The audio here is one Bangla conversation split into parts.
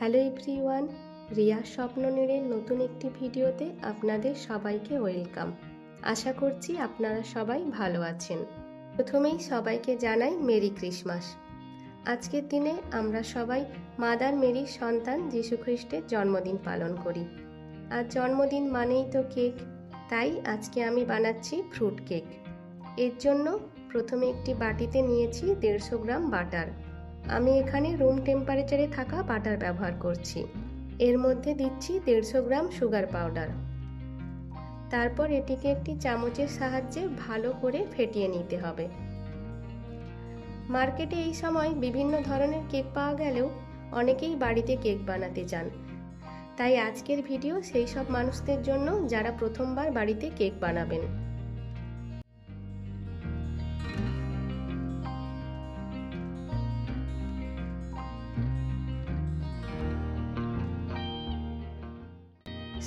হ্যালো এভরিওয়ান, রিয়া স্বপ্ননীড়ের নতুন একটি ভিডিওতে আপনাদের সবাইকে ওয়েলকাম। আশা করছি আপনারা সবাই ভালো আছেন। প্রথমেই সবাইকে জানাই মেরি ক্রিসমাস। আজকের দিনে আমরা সবাই মাদার মেরির সন্তান যীশু খ্রিস্টের জন্মদিন পালন করি। আর জন্মদিন মানেই তো কেক, তাই আজকে আমি বানাচ্ছি ফ্রুট কেক। এর জন্য প্রথমে একটি বাটিতে নিয়েছি 150 গ্রাম বাটার। আমি এখানে রুম টেম্পারেচারে থাকা বাটার ব্যবহার করছি। এর মধ্যে দিচ্ছি 150 গ্রাম সুগার পাউডার। তারপর এটিকে একটি চামচের সাহায্যে ভালো করে ফেটিয়ে নিতে হবে। মার্কেটে এই সময় বিভিন্ন ধরনের কেক পাওয়া গেলেও অনেকেই বাড়িতে কেক বানাতে চান, তাই আজকের ভিডিও সেই সব মানুষদের জন্য যারা প্রথমবার বাড়িতে কেক বানাবেন।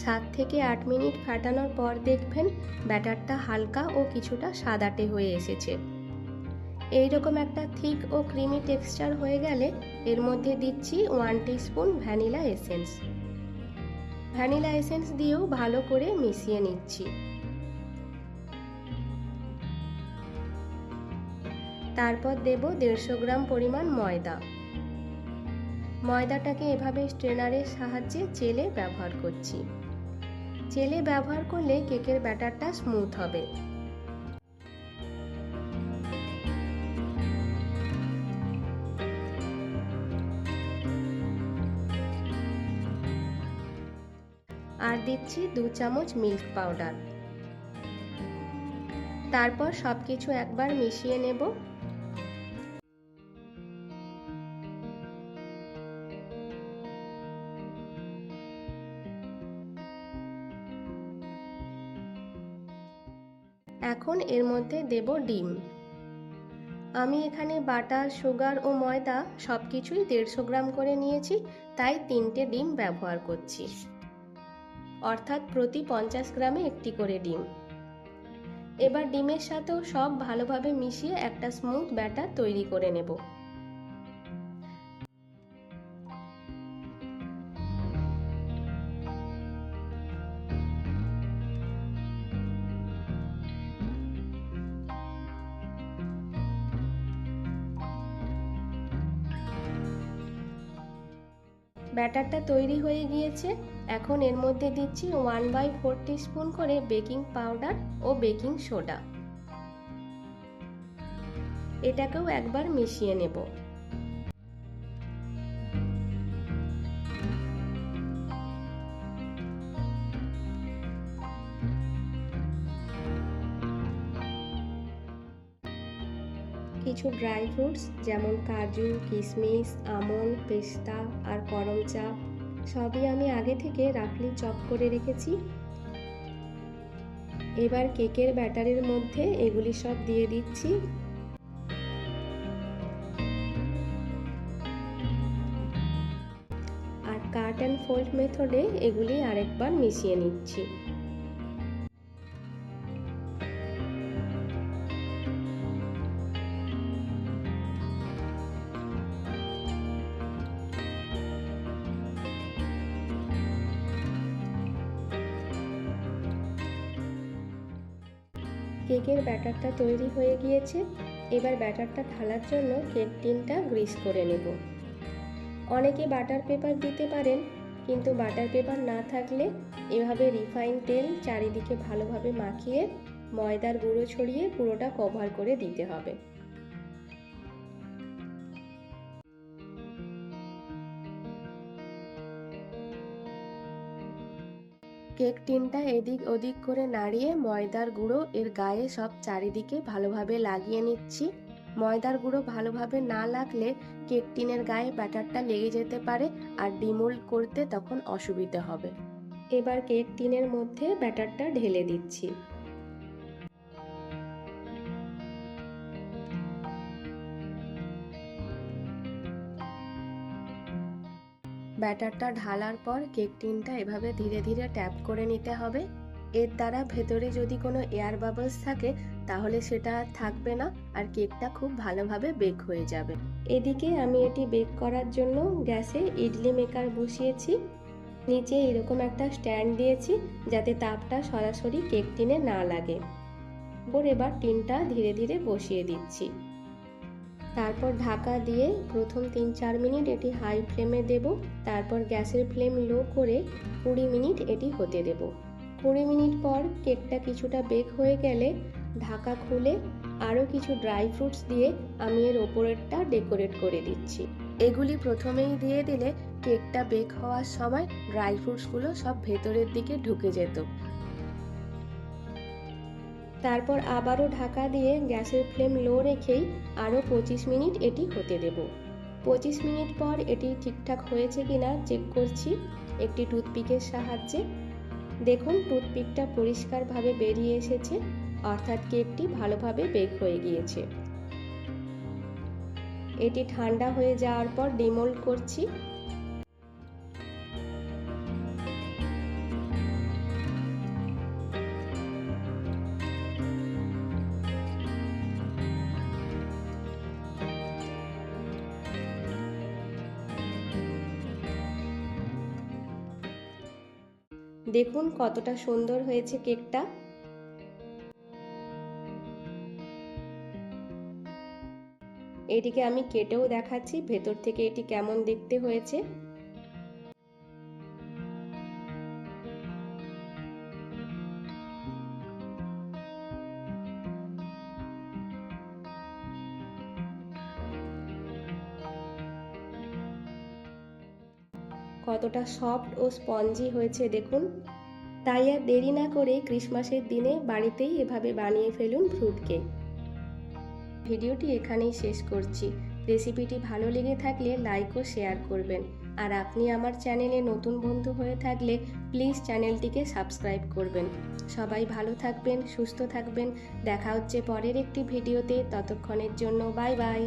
সাত থেকে 8 মিনিট ফাটানোর পর দেখবেন ব্যাটারটা হালকা ও কিছুটা সাদাটে হয়ে এসেছে। এইরকম একটা থিক ও ক্রিমি টেক্সচার হয়ে গেলে এর মধ্যে দিচ্ছি 1 teaspoon vanilla essence. Vanilla essence দিয়েও ভালো করে মিশিয়ে নিচ্ছি। তারপর দেব 150 গ্রাম পরিমাণ ময়দা। ময়দাটাকে এভাবে স্ট্রেনারের সাহায্যে চেলে ব্যবহার করছি। চেলে ব্যবহার করলে কেকের ব্যাটারটা স্মুথ হবে। আর দিচ্ছি 2 চামচ মিল্ক পাউডার। তারপর সবকিছু একবার মিশিয়ে নেব। এখন এর মধ্যে দেব ডিম। আমি এখানে বাটার, সুগার ও ময়দা সবকিছুই 150 গ্রাম করে নিয়েছি, তাই 3টে ডিম ব্যবহার করছি, অর্থাৎ প্রতি 50 গ্রামে একটি করে ডিম। এবার ডিমের সাথেও সব ভালোভাবে মিশিয়ে একটা স্মুথ ব্যাটার তৈরি করে নেব। ব্যাটারটা তৈরি হয়ে গিয়েছে। এখন এর মধ্যে দিচ্ছি 1/4 টিস্পুন করে বেকিং পাউডার ও বেকিং সোডা। এটাকেও একবার মিশিয়ে নেব। কিছু ড্রাই ফ্রুটস যেমন কাজু, কিশমিশ, আমন্ড, পেস্তা আর করমচা সবই আমি আগে থেকে রাফলি চপ করে রেখেছি। এবার কেকের ব্যাটারের মধ্যে এগুলি সব দিয়ে দিচ্ছি। আর কাট অ্যান্ড ফোল্ড মেথডে এগুলি আরেকবার মিশিয়ে নিচ্ছি। কেকের ব্যাটারটা তৈরি হয়ে গিয়েছে। এবার ব্যাটারটা ঢালার জন্য কেক টিনটা গ্রিস করে নেব। অনেকে বাটার পেপার দিতে পারেন, কিন্তু বাটার পেপার না থাকলে এভাবে রিফাইন তেল চারিদিকে ভালোভাবে মাখিয়ে ময়দার গুঁড়ো ছড়িয়ে পুরোটা কভার করে দিতে হবে। কেক টিনটা এদিক ওদিক করে নাড়িয়ে ময়দার গুঁড়ো এর গায়ে সব চারিদিকে ভালোভাবে লাগিয়ে নিচ্ছি। ময়দার গুঁড়ো ভালোভাবে না লাগলে কেক টিনের গায়ে ব্যাটারটা লেগে যেতে পারে আর ডিমোল্ড করতে তখন অসুবিধা হবে। এবার কেক টিনের মধ্যে ব্যাটারটা ঢেলে দিচ্ছি। ব্যাটারটা ঢালার পর কেক টিনটা এভাবে ধীরে ধীরে ট্যাপ করে নিতে হবে। এর দ্বারা ভেতরে যদি কোনো এয়ার বাবলস থাকে তাহলে সেটা আর থাকবে না, আর কেকটা খুব ভালোভাবে বেক হয়ে যাবে। এদিকে আমি এটি বেক করার জন্য গ্যাসে ইডলি মেকার বসিয়েছি। নিচে এরকম একটা স্ট্যান্ড দিয়েছি যাতে তাপটা সরাসরি কেক টিনে না লাগে। এবার টিনটা ধীরে ধীরে বসিয়ে দিচ্ছি। তারপর ঢাকা দিয়ে প্রথম 3-4 মিনিট এটি হাই ফ্লেমে দেব। তারপর গ্যাসের ফ্লেম লো করে 20 মিনিট এটি হতে দেব। 20 মিনিট পর কেকটা কিছুটা বেক হয়ে গেলে ঢাকা খুলে আরও কিছু ড্রাই ফ্রুটস দিয়ে আমি এর ওপরেরটা ডেকোরেট করে দিচ্ছি। এগুলি প্রথমেই দিয়ে দিলে কেকটা বেক হওয়ার সময় ড্রাই ফ্রুটসগুলো সব ভেতরের দিকে ঢুকে যেত। তারপর আবারও ঢাকা দিয়ে গ্যাসের ফ্লেম লো রেখেই আরও 25 মিনিট এটি হতে দেব। 25 মিনিট পর এটি ঠিকঠাক হয়েছে কিনা চেক করছি একটি টুথপিকের সাহায্যে। দেখুন টুথপিকটা পরিষ্কারভাবে বেরিয়ে এসেছে, অর্থাৎ কেকটি ভালোভাবে বেক হয়ে গিয়েছে। এটি ঠান্ডা হয়ে যাওয়ার পর ডিমোল্ড করছি। দেখুন কতটা সুন্দর হয়েছে কেকটা। এটিকে আমি কেটেও দেখাচ্ছি ভেতর থেকে এটি কেমন দেখতে হয়েছে। কতটা সফট ও স্পঞ্জি হয়েছে দেখুন। তাই আর দেরি না করে ক্রিসমাসের দিনে বাড়িতেই এভাবে বানিয়ে ফেলুন ফ্রুট কেক। ভিডিওটি এখানেই শেষ করছি। রেসিপিটি ভালো লেগে থাকলে লাইক ও শেয়ার করবেন। আর আপনি আমার চ্যানেলে নতুন বন্ধু হয়ে থাকলে প্লিজ চ্যানেলটিকে সাবস্ক্রাইব করবেন। সবাই ভালো থাকবেন, সুস্থ থাকবেন। দেখা হচ্ছে পরের একটি ভিডিওতে। ততক্ষণের জন্য বাই বাই।